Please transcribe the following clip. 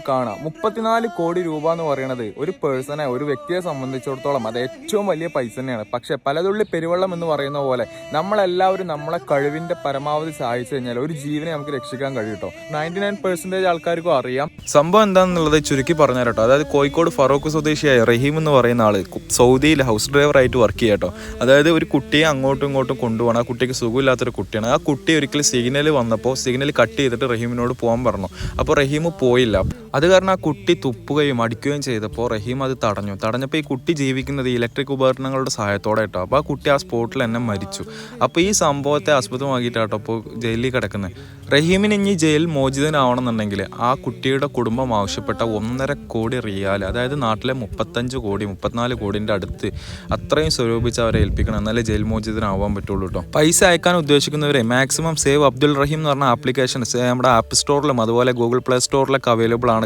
കാണാം. 34 കോടി രൂപ എന്ന് പറയുന്നത് ഒരു പേഴ്സണെ, ഒരു വ്യക്തിയെ സംബന്ധിച്ചിടത്തോളം അത് ഏറ്റവും വലിയ പൈസ തന്നെയാണ്. പക്ഷെ പലതുള്ളി പെരുവെള്ളം എന്ന് പറയുന്ന പോലെ നമ്മളെല്ലാവരും നമ്മളെ കഴിവിന്റെ പരമാവധി സഹായിച്ചു കഴിഞ്ഞാൽ ഒരു ജീവനെ നമുക്ക് രക്ഷിക്കാൻ കഴിയും കേട്ടോ. 99% ആൾക്കാർക്കും അറിയാം സംഭവം എന്താണെന്നുള്ളത്. ചുരുക്കി പറഞ്ഞു കേട്ടോ. അതായത് കോഴിക്കോട് ഫറോക്ക് സ്വദേശിയായ റഹീം എന്ന് പറയുന്ന ആള് സൗദിയിൽ ഹൗസ് ഡ്രൈവറായിട്ട് വർക്ക് ചെയ്യാം കേട്ടോ. അതായത് ഒരു കുട്ടിയെ അങ്ങോട്ടും ഇങ്ങോട്ടും കൊണ്ടുപോകണം. ആ കുട്ടിക്ക് സുഖമില്ലാത്തൊരു കുട്ടിയാണ്. ആ കുട്ടി ഒരിക്കലും സിഗ്നൽ വന്നപ്പോൾ സിഗ്നൽ കട്ട് ചെയ്തിട്ട് റഹീമിനോട് പോകാൻ പറഞ്ഞു. അപ്പോൾ റഹീം പോയില്ല. അത് കാരണം ആ കുട്ടി തുപ്പുകയും അടിക്കുകയും ചെയ്തപ്പോൾ റഹീം അത് തടഞ്ഞപ്പോൾ ഈ കുട്ടി ജീവിക്കുന്നത് ഇലക്ട്രിക് ഉപകരണങ്ങളുടെ സഹായത്തോടെ കേട്ടോ. അപ്പോൾ ആ കുട്ടി ആ സ്പോട്ടിൽ തന്നെ മരിച്ചു. അപ്പോൾ ഈ സംഭവത്തെ ആസ്പദമാക്കിയിട്ടാട്ടോ ഇപ്പോൾ ജയിലിൽ കിടക്കുന്നത്. റഹീമിന് ഇനി ജയിൽ മോചിതനാവണമെന്നുണ്ടെങ്കിൽ ആ കുട്ടിയുടെ കുടുംബം ആവശ്യപ്പെട്ട 1.5 കോടി റിയാൽ, അതായത് നാട്ടിലെ 34 കോടിൻ്റെ അടുത്ത് അത്രയും സ്വരൂപിച്ച് അവരെ ഏൽപ്പിക്കണം, എന്നാലേ ജയിൽ മോചിതനാവാൻ പറ്റുള്ളൂ കേട്ടോ. പൈസ അയക്കാൻ ഉദ്ദേശിക്കുന്നവരെ മാക്സിമം സേവ് അബ്ദുൽ റഹീം എന്ന് പറഞ്ഞ ആപ്ലിക്കേഷൻ നമ്മുടെ ആപ്പ് സ്റ്റോറിലും അതുപോലെ ഗൂഗിൾ പ്ലേ സ്റ്റോറിലൊക്കെ അവൈലബിൾ ആണ്.